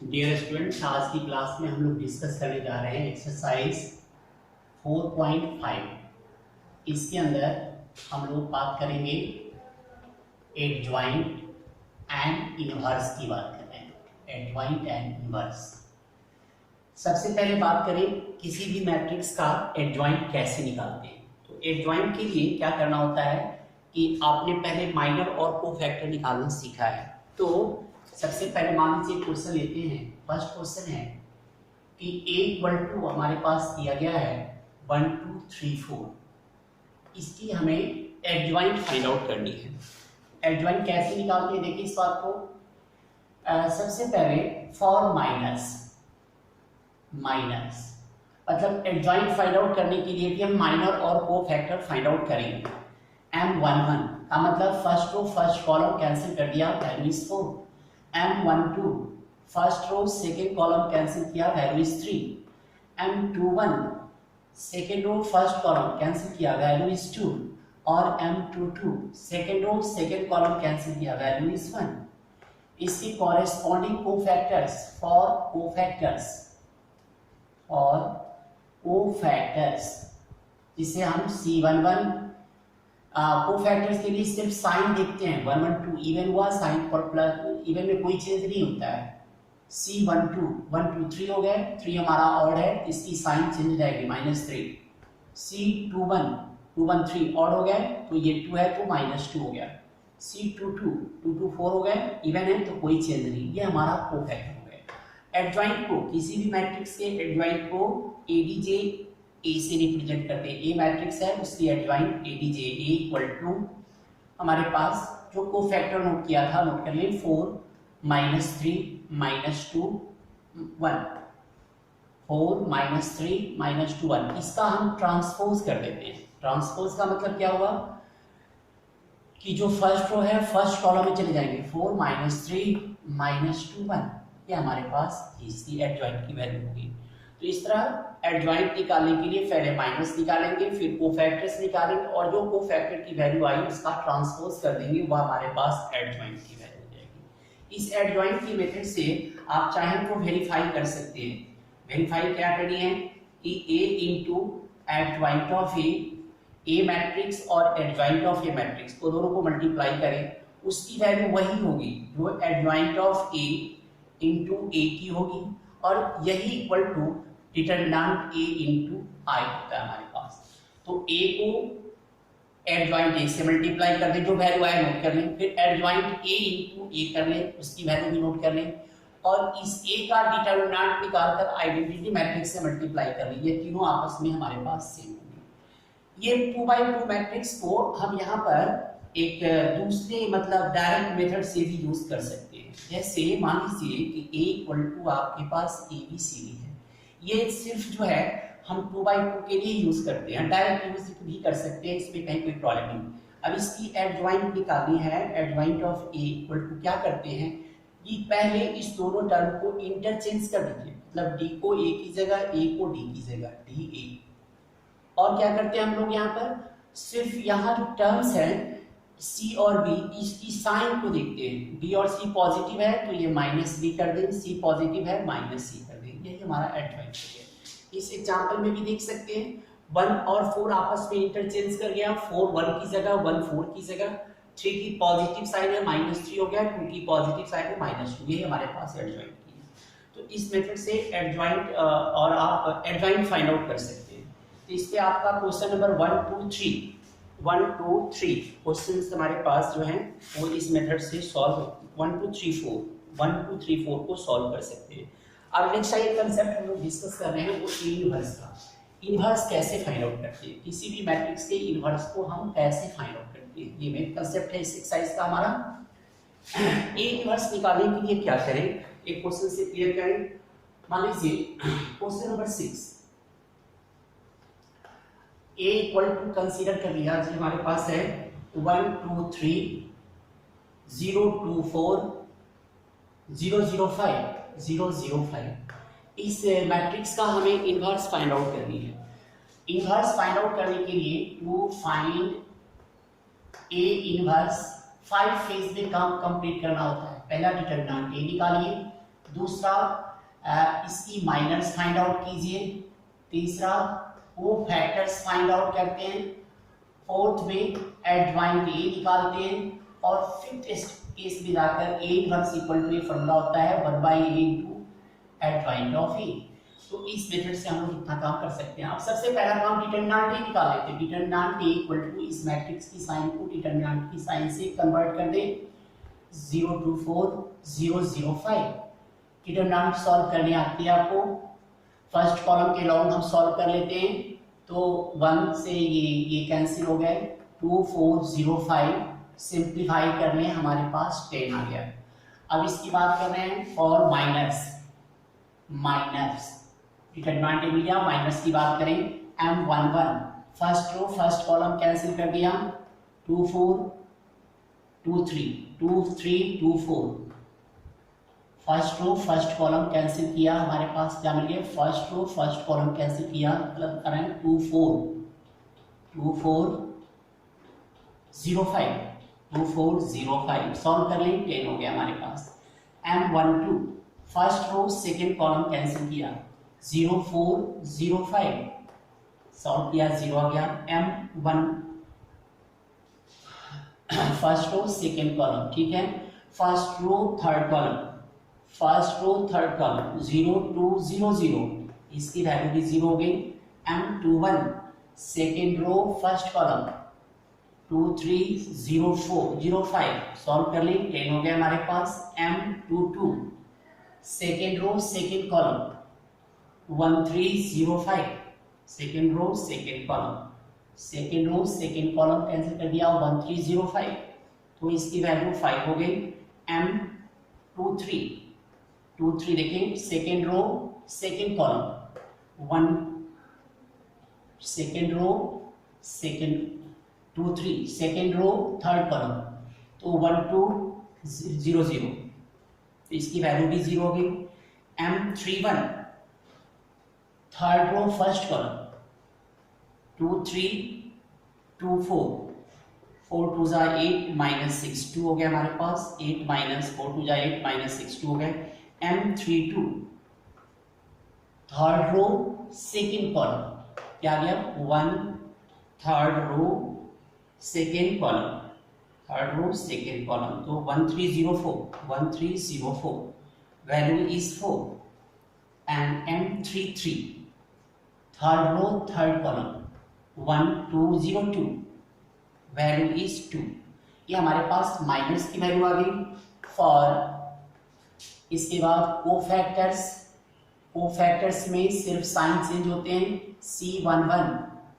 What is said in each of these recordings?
Dear students, आज की class में हम लोग डिस्कस करने जा रहे हैं एक्सरसाइज 4.5। इसके अंदर हम लोग बात करेंगे एडजॉइंट एंड इनवर्स की बात कर रहे हैं। Adjoint and inverse. सबसे पहले बात करें किसी भी मैट्रिक्स का एडजॉइंट कैसे निकालते हैं। तो एडजॉइंट के लिए क्या करना होता है कि आपने पहले माइनर और कोफैक्टर निकालना सीखा है। तो सबसे पहले मान लीजिए क्वेश्चन लेते हैं। फर्स्ट क्वेश्चन है कि a इक्वल टू हमारे पास दिया गया है 1 2 3 4। इसकी हमें एडजॉइंट फाइंड आउट करनी है। एडजॉइंट कैसे निकालते हैं देखिए इस बात को। सबसे पहले फॉर माइनस मतलब एडजॉइंट फाइंड आउट करने के लिए भी हम माइनर और कोफैक्टर फाइंड आउट करेंगे। M11 का मतलब first row first column cancel कर दिया, value is 4। M12 first row second column cancel किया, value is 3। M21 second row first column cancel किया, वैल्यू इज 2। और M22 second row second column cancel किया, value is 1। इसकी corresponding cofactors जिसे हम C11 cofactors के लिए सिर्फ साइन देखते हैं। 1 1 2 इवन हुआ, साइन पर प्लस इवन में कोई चेंज नहीं होता है। C12 1 2 3 हो गए, 3 हमारा ऑड है, इसकी साइन चेंज जाएगी -3। C21 2 1 3 ऑड हो गए, तो ये 2 है तो -2 हो गया। C22 2 2 4 हो गए, इवन है तो कोई चेंज नहीं, ये हमारा कोफैक्टर हो गया। एडजॉइंट को किसी भी मैट्रिक्स के एडजॉइंट को एडीजे ए से रिप्रेजेंट करते हैं। ए मैट्रिक्स है उसकी adjoint ADJ A equal to हमारे पास जो कोफैक्टर नोट किया था, नोट कर लिए 4 -3 -2 1। 4 -3 -2 1। इसका हम ट्रांसपोज कर देते हैं। ट्रांसपोज का मतलब क्या हुआ कि जो फर्स्ट रो है फर्स्ट कॉलम में चले जाएंगे। 4 -3 -2 1, ये हमारे पास इसकी एडजॉइंट की वैल्यू होगी। तो इस तरह एडजॉइंट निकालने के लिए पहले माइनस निकालेंगे, फिर कोफैक्टर्स निकालेंगे और जो कोफैक्टर की वैल्यू आई उसका ट्रांसपोज कर देंगे, वह हमारे पास एडजॉइंट की वैल्यू हो जाएगी। इस एडजॉइंट की मेथड से आप चाहें तो वेरीफाई कर सकते हैं। वेरीफाई क्या करनी है कि a into adjoint of A matrix और एडजॉइंट ऑफ ए मैट्रिक्स को दोनों को मल्टीप्लाई करें, उसकी वैल्यू वही होगी जो adjoint of A into A की होगी, और यही equal to determinant a into I होता है हमारे पास। तो a को एडजॉइंट a से मल्टीप्लाई कर दें, जो वैल्यू आए नोट कर लें, फिर एडजॉइंट a इंटू a कर लें, उसकी वैल्यू भी नोट कर लें, और इस a का डिटरमिनेंट निकालकर आइडेंटिटी मैट्रिक्स से मल्टीप्लाई कर लें। ये तीनों आपस में हमारे पास सेम होंगे। ये 2x2 मैट्रिक्स को हम यहाँ पर एक दूसरे मतलब डायरेक्ट मेथड से भी यूज कर सकते हैं। जैसे मान लीजिए कि a इक्वल टू आपके पास ABCD है, ये सिर्फ जो है हम 2x2 के लिए यूज करते हैं, डायरेक्ट यूज भी कर सकते हैं, इसमें कहीं कोई प्रॉब्लम नहीं। अब इसकी एडजॉइंट निकालनी है। Adjoint of a equal to क्या करते हैं कि पहले इस दोनों टर्म को इंटरचेंज कर दीजिए, मतलब d को a की जगह a को d की जगह dA। और क्या करते हैं हम लोग यहाँ पर सिर्फ यहाँ जो टर्म्स है C और B, इसकी साइन को देखते हैं। B और C पॉजिटिव है तो ये -B कर दें, C पॉजिटिव है -C कर दें, यही हमारा एडजॉइंट है। इस एग्जांपल में भी देख सकते हैं 1 और 4 आपस में इंटरचेंज कर गया, 4 1 की जगह 1 4 की जगह, 3 की पॉजिटिव साइन है -3 हो गया, 2 की पॉजिटिव साइन है -2, ये हमारे पास एडजॉइंट की है। तो इस मेथड से एडजॉइंट और आप एडजॉइंट फाइंड आउट कर सकते हैं। तो इससे आपका क्वेश्चन नंबर 1 2 3 क्वेश्चंस हमारे पास जो हैं वो इस मेथड से सॉल्व 1 2 3 4 को सॉल्व कर सकते हैं। अब नेक्स्ट एक कांसेप्ट हम लोग डिस्कस कर रहे हैं वो इनवर्स का। इनवर्स कैसे फाइंड आउट करते हैं, किसी भी मैट्रिक्स के इनवर्स को हम कैसे फाइंड आउट करते हैं, ये मेन कांसेप्ट है इस एक्सरसाइज का हमारा। ए इनवर्स निकालने के लिए क्या करें, एक क्वेश्चन से क्लियर करें। मान लीजिए question number 6, a equal to consider कर लिया जो हमारे पास है 1 2 3 0 2 4 0 0 5 0 0 5। इस मैट्रिक्स का हमें इनवर्स फाइंड आउट करनी है। इनवर्स फाइंड आउट करने के लिए to find a inverse 5 phase में काम कंप्लीट करना होता है। पहला डिटरमिनेंट a निकालिए, दूसरा इसकी माइनस फाइंड आउट कीजिए, तीसरा वो फैक्टर्स फाइंड आउट करते हैं, फोर्थ में एडजॉइंट ए निकालते हैं, और फिफ्थ केस में जाकर A inverse equal to A formula होता है 1/a इनटू एडजॉइंट ऑफ ए। तो इस मेथड से हम लोग कितना काम कर सकते हैं। अब सबसे पहला काम डिटरमिनेंट ए निकाल लेते हैं। डिटरमिनेंट ए इक्वल टू इस मैट्रिक्स की साइन को डिटरमिनेंट की साइन से कन्वर्ट कर दें, 0 2 4 0 0 5। डिटरमिनेंट सॉल्व करने आती है आपको। फर्स्ट कॉलम के लॉन्ग हम सॉल्व कर लेते हैं, तो 1 से ये कैंसिल हो गए, 2 4 0 5 सिंप्लीफाई करने हमारे पास 10 आ गया। अब इसकी बात कर रहे हैं फॉर माइनस डिटरमिनेंट मिल गया, माइनस की बात करें M11 first row first column cancel कर दिया, 2 4 2 3 2 3 2 4 first row first column cancel किया, हमारे पास क्या मिल गया, first row first column cancel किया, मतलब करें 2 4 0 5 2 4 0 5 सॉल्व कर लें, 10 हो गया हमारे पास। M12 first row second column cancel किया, 0 4 0 5 सॉल्व किया, 0 आ गया। M1 first row second column, ठीक है, फर्स्ट रो थर्ड कॉलम 0 2 0 0 इसकी वैल्यू भी 0 हो गई। M21 second row first column 2 3 0 4 0 5 solve कर लें, 10 हो गया हमारे पास। M22 second row second column 1 3 0 5 second row second column cancel कर दिया, 1 3 0 5 तो इसकी वैल्यू 5 हो गई। M23 देखें, second row second column 1 second row second 2 3 second row third column, तो 1 2 0 0 तो इसकी वैल्यू भी 0 हो गई। M31 third row first column 2 3 2 4 4 2 जा 8 माइनस 6 2 हो गया हमारे पास, 8 माइनस 4 2 जा 8 माइनस 6 2 हो गए। M32 third row second column क्या आ गया, 1 थर्ड रो सेकेंड कॉलम तो 1304 value is 4। And M33 third row third column 1202 value is 2। ये हमारे पास माइनस की वैल्यू आ गई। फॉर इसके बाद कोफैक्टर्स में सिर्फ साइन चेंज होते हैं। C11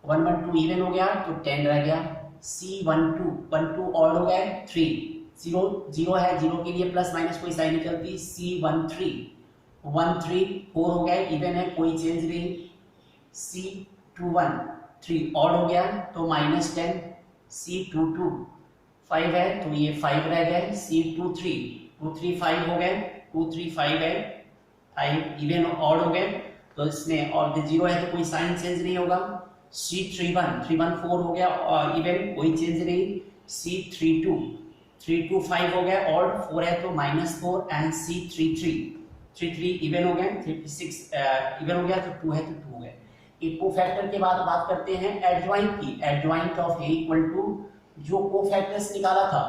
112 इवन हो गया तो 10 रह गया, C12 12 ऑड हो गया 3 0 0 है, 0 के लिए प्लस माइनस कोई साइन नहीं चलती। C13 13 4 हो गया इवन है, कोई चेंज नहीं। C21 3 ऑड हो गया तो माइनस 10, C22 5 है तो ये 5 रह गए। C23 5 हो गए, 2 3 5 है, 5 इवन ऑड हो गए तो इसमें और 0 है तो कोई साइन चेंज नहीं होगा। C31 4 हो गया और इवन कोई चेंज नहीं। C32 5 हो गया, ऑड 4 है तो -4 एंड C33 इवन हो गए, 36 इवन हो गया तो 2 है तो 2 हो गए। एक कोफैक्टर के बाद बात करते हैं एडजॉइंट की। Adjoint of A equal to जो कोफैक्टर्स निकाला था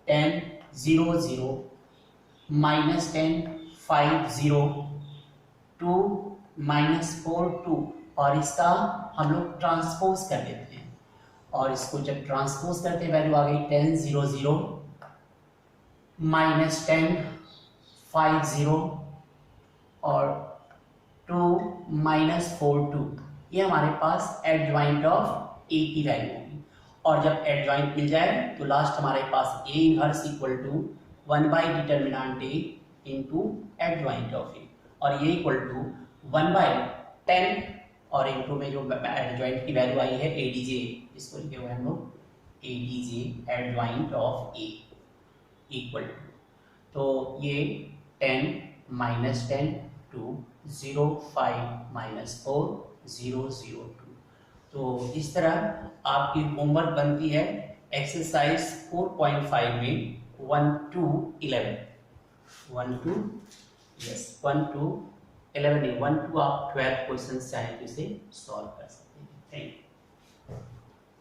10 0 0 -10 5 0 2 -4 2 और इसका हम लोग ट्रांसपोज कर देते हैं, और इसको जब ट्रांसपोज करते हैं वैल्यू आ गई 10 0 0 -10 5 0 और 2 -4 2। ये हमारे पास एडजॉइंट ऑफ A की वैल्यू होगी। और जब एडजॉइंट मिल जाए तो लास्ट हमारे पास A inverse equal to 1 determinant A into adjoint of A, और ये इक्वल टू 1/10 और इंटू में जो एडजॉइंट की वैल्यू आई है ADJ, इसको लिखे हुए हम लोग ADJ adjoint of A equal to, तो ये 10 -10 2 0 5 -4 0 0 2। तो इस तरह आपकी होमवर्क बनती है एक्सरसाइज 4.5 में 1 to 11 यस 1 to 11 नहीं 1 to आप 12 क्वेश्चन चाहे तो इसे सॉल्व कर सकते हैं।